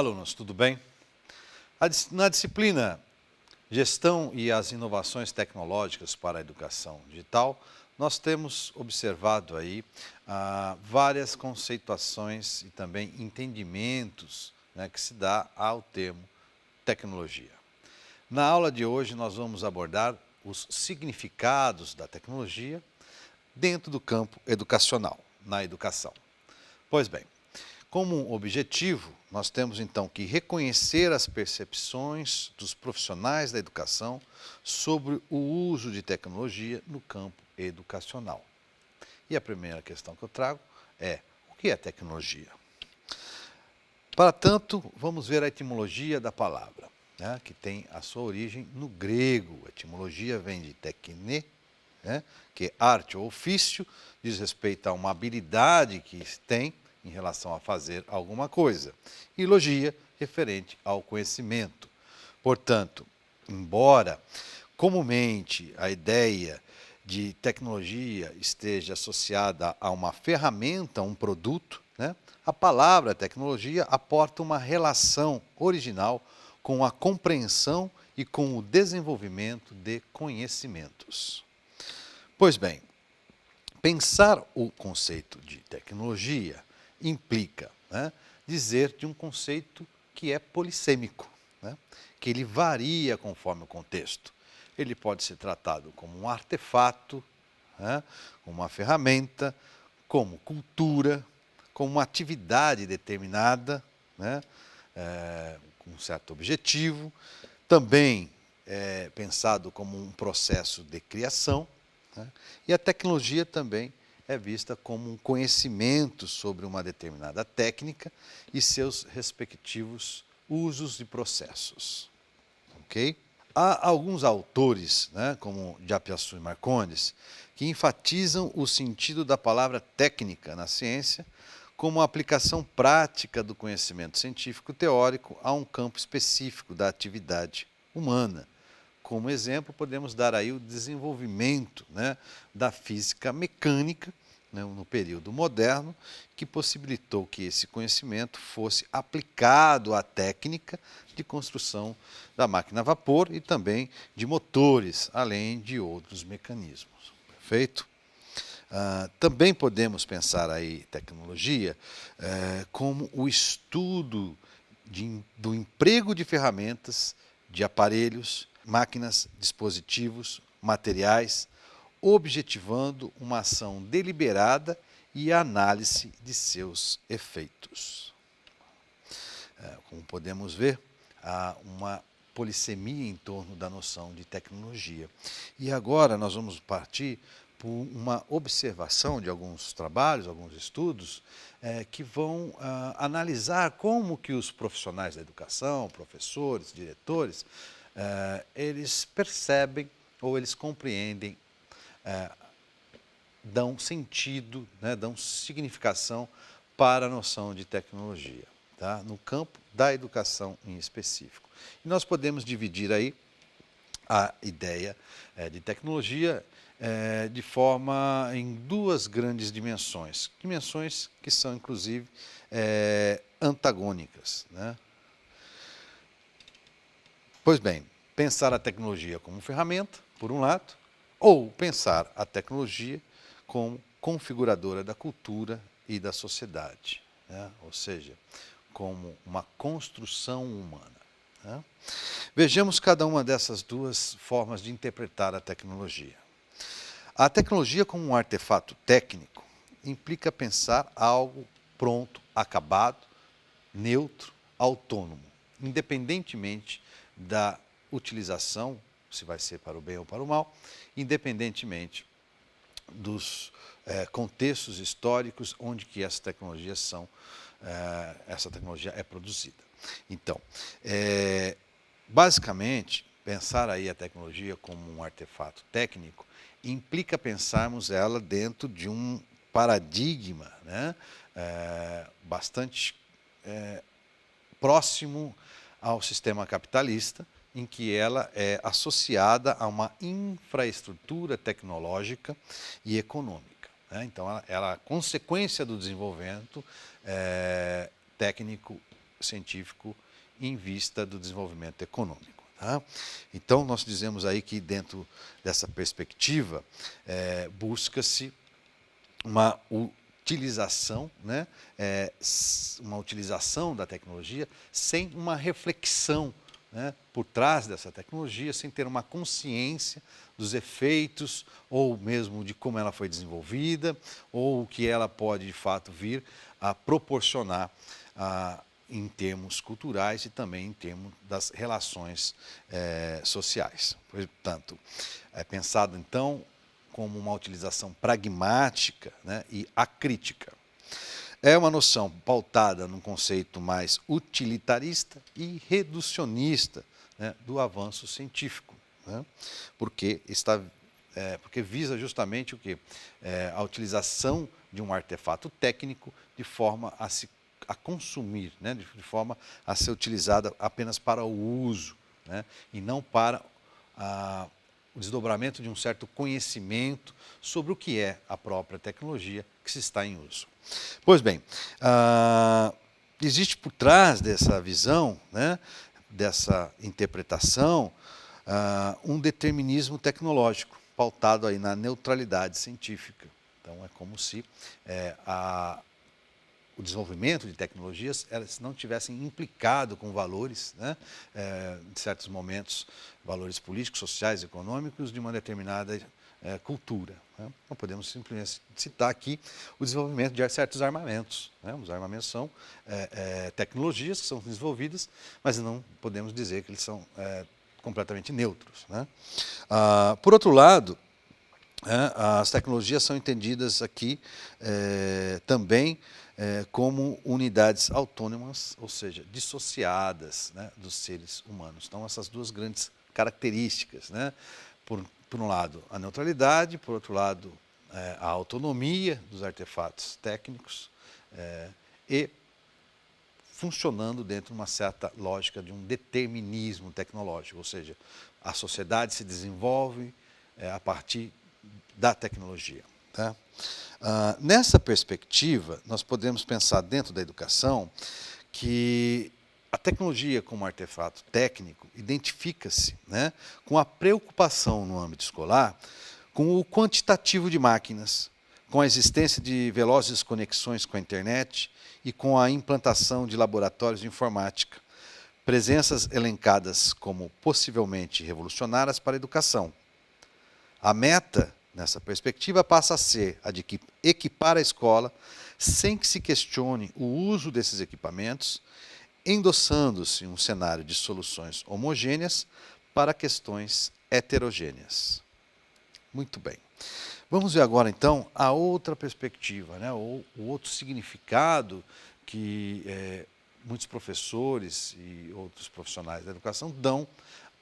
alunos, tudo bem? Na disciplina Gestão e as Inovações Tecnológicas para a Educação Digital, nós temos observado aí várias conceituações e também entendimentos, né, que se dá ao termo tecnologia. Na aula de hoje nós vamos abordar os significados da tecnologia dentro do campo educacional, na educação. Pois bem, como objetivo, nós temos então que reconhecer as percepções dos profissionais da educação sobre o uso de tecnologia no campo educacional. E a primeira questão que eu trago é: o que é tecnologia? Para tanto, vamos ver a etimologia da palavra, né, que tem a sua origem no grego. A etimologia vem de tekne, né, que é arte ou ofício, diz respeito a uma habilidade que tem em relação a fazer alguma coisa, e logia, referente ao conhecimento. Portanto, embora comumente a ideia de tecnologia esteja associada a uma ferramenta, a um produto, né, a palavra tecnologia aporta uma relação original com a compreensão e com o desenvolvimento de conhecimentos. Pois bem, pensar o conceito de tecnologia implica, né, dizer de um conceito que é polissêmico, né, que ele varia conforme o contexto. Ele pode ser tratado como um artefato, né, como uma ferramenta, como cultura, como uma atividade determinada, né, com um certo objetivo. Também é pensado como um processo de criação, né, e a tecnologia também é vista como um conhecimento sobre uma determinada técnica e seus respectivos usos e processos. Ok? Há alguns autores, né, como Japiaçu e Marcondes, que enfatizam o sentido da palavra técnica na ciência como a aplicação prática do conhecimento científico teórico a um campo específico da atividade humana. Como exemplo, podemos dar aí o desenvolvimento, né, da física mecânica, né, no período moderno, que possibilitou que esse conhecimento fosse aplicado à técnica de construção da máquina a vapor e também de motores, além de outros mecanismos. Perfeito? Também podemos pensar aí tecnologia como o estudo do emprego de ferramentas, de aparelhos, máquinas, dispositivos, materiais, objetivando uma ação deliberada e a análise de seus efeitos. Como podemos ver, há uma polissemia em torno da noção de tecnologia. E agora nós vamos partir por uma observação de alguns trabalhos, alguns estudos, que vão analisar como que os profissionais da educação, professores, diretores, eles percebem ou eles compreendem, dão sentido, né, dão significação para a noção de tecnologia, tá? No campo da educação em específico. E nós podemos dividir aí a ideia de tecnologia de forma em duas grandes dimensões que são inclusive antagônicas, né? Pois bem, pensar a tecnologia como ferramenta, por um lado, ou pensar a tecnologia como configuradora da cultura e da sociedade, né? Ou seja, como uma construção humana, né? Vejamos cada uma dessas duas formas de interpretar a tecnologia. A tecnologia como um artefato técnico implica pensar algo pronto, acabado, neutro, autônomo, independentemente da utilização, se vai ser para o bem ou para o mal, independentemente dos contextos históricos onde que essa tecnologia é produzida. Então, basicamente, pensar aí a tecnologia como um artefato técnico implica pensarmos ela dentro de um paradigma, né, bastante próximo ao sistema capitalista, em que ela é associada a uma infraestrutura tecnológica e econômica, né? Então, ela é consequência do desenvolvimento técnico científico em vista do desenvolvimento econômico. Tá? Então, nós dizemos aí que dentro dessa perspectiva, busca-se uma utilização, né, uma utilização da tecnologia sem uma reflexão, né, por trás dessa tecnologia, sem ter uma consciência dos efeitos, ou mesmo de como ela foi desenvolvida, ou o que ela pode de fato vir a proporcionar em termos culturais e também em termos das relações sociais. Portanto, é pensado então como uma utilização pragmática, né, e acrítica. É uma noção pautada num conceito mais utilitarista e reducionista, né, do avanço científico, né, porque visa justamente o quê? A utilização de um artefato técnico de forma a consumir, né, de forma a ser utilizada apenas para o uso, né, e não para o desdobramento de um certo conhecimento sobre o que é a própria tecnologia que se está em uso. Pois bem, existe por trás dessa visão, né, dessa interpretação, um determinismo tecnológico, pautado aí na neutralidade científica. Então, é como se o desenvolvimento de tecnologias elas não tivessem implicado com valores, né, em certos momentos, valores políticos, sociais, econômicos de uma determinada cultura. Né? Não podemos simplesmente citar aqui o desenvolvimento de certos armamentos. Né? Os armamentos são tecnologias que são desenvolvidas, mas não podemos dizer que eles são completamente neutros. Né? Por outro lado, as tecnologias são entendidas aqui também como unidades autônomas, ou seja, dissociadas, né, dos seres humanos. Então, essas duas grandes características, né? Por um lado, a neutralidade, por outro lado, a autonomia dos artefatos técnicos e funcionando dentro de uma certa lógica de um determinismo tecnológico, ou seja, a sociedade se desenvolve a partir da tecnologia. Tá? Nessa perspectiva, nós podemos pensar dentro da educação que a tecnologia como artefato técnico identifica-se, né, com a preocupação no âmbito escolar com o quantitativo de máquinas, com a existência de velozes conexões com a internet e com a implantação de laboratórios de informática, presenças elencadas como possivelmente revolucionárias para a educação. A meta, nessa perspectiva, passa a ser a de equipar a escola sem que se questione o uso desses equipamentos, endossando-se um cenário de soluções homogêneas para questões heterogêneas. Muito bem. Vamos ver agora, então, a outra perspectiva, né, ou o outro significado que muitos professores e outros profissionais da educação dão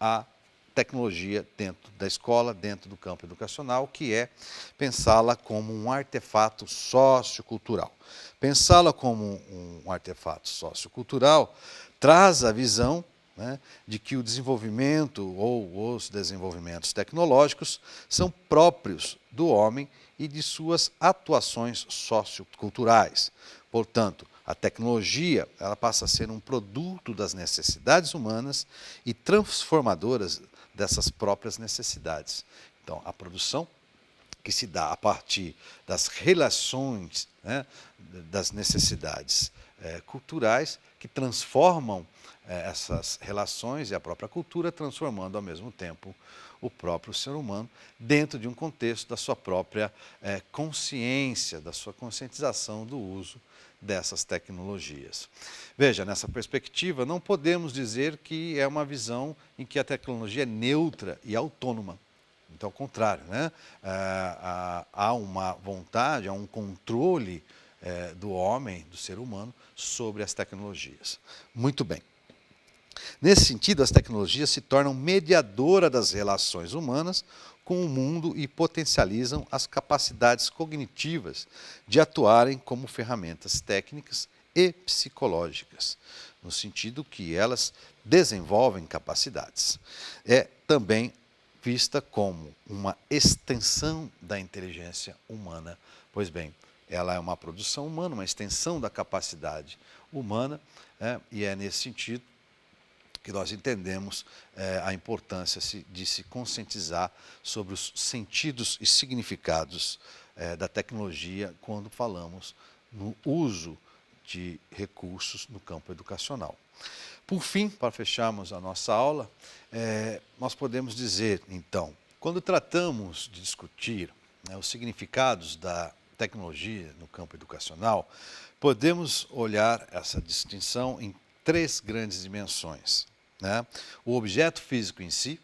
à tecnologia dentro da escola, dentro do campo educacional, que é pensá-la como um artefato sociocultural. Pensá-la como um artefato sociocultural traz a visão, né, de que o desenvolvimento ou os desenvolvimentos tecnológicos são próprios do homem e de suas atuações socioculturais. Portanto, a tecnologia ela passa a ser um produto das necessidades humanas e transformadoras dessas próprias necessidades. Então, a produção que se dá a partir das relações, né, das necessidades culturais que transformam essas relações e a própria cultura, transformando ao mesmo tempo o próprio ser humano dentro de um contexto da sua própria consciência, da sua conscientização do uso dessas tecnologias. Veja, nessa perspectiva, não podemos dizer que é uma visão em que a tecnologia é neutra e autônoma. Então, ao contrário, né? Há uma vontade, há um controle do homem, do ser humano, sobre as tecnologias. Muito bem. Nesse sentido, as tecnologias se tornam mediadora das relações humanas com o mundo e potencializam as capacidades cognitivas de atuarem como ferramentas técnicas e psicológicas, no sentido que elas desenvolvem capacidades. É também vista como uma extensão da inteligência humana. Pois bem, ela é uma produção humana, uma extensão da capacidade humana, e é nesse sentido que nós entendemos a importância de se conscientizar sobre os sentidos e significados da tecnologia quando falamos no uso de recursos no campo educacional. Por fim, para fecharmos a nossa aula, nós podemos dizer, então, quando tratamos de discutir os significados da tecnologia no campo educacional, podemos olhar essa distinção em três grandes dimensões, né? O objeto físico em si,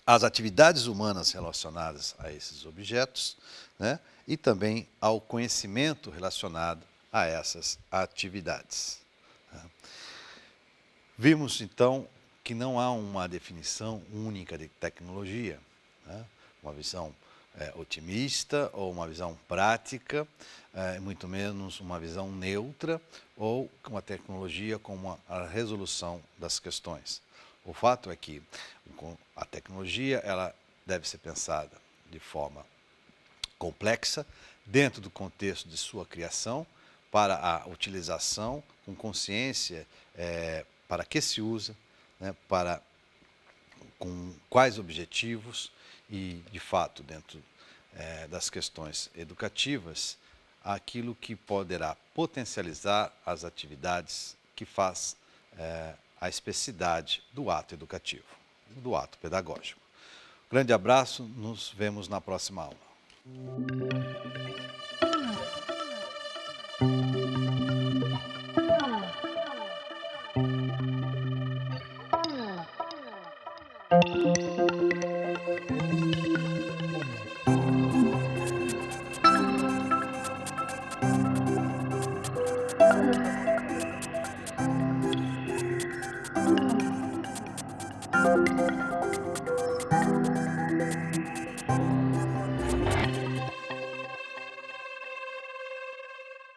as atividades humanas relacionadas a esses objetos, né? E também ao conhecimento relacionado a essas atividades. Vimos, então, que não há uma definição única de tecnologia, né? Uma visão otimista ou uma visão prática, muito menos uma visão neutra ou uma tecnologia como a resolução das questões. O fato é que a tecnologia ela deve ser pensada de forma complexa, dentro do contexto de sua criação, para a utilização, com consciência para que se usa, né, com quais objetivos e, de fato, dentro das questões educativas, aquilo que poderá potencializar as atividades que faz a especificidade do ato educativo, do ato pedagógico. Grande abraço, nos vemos na próxima aula.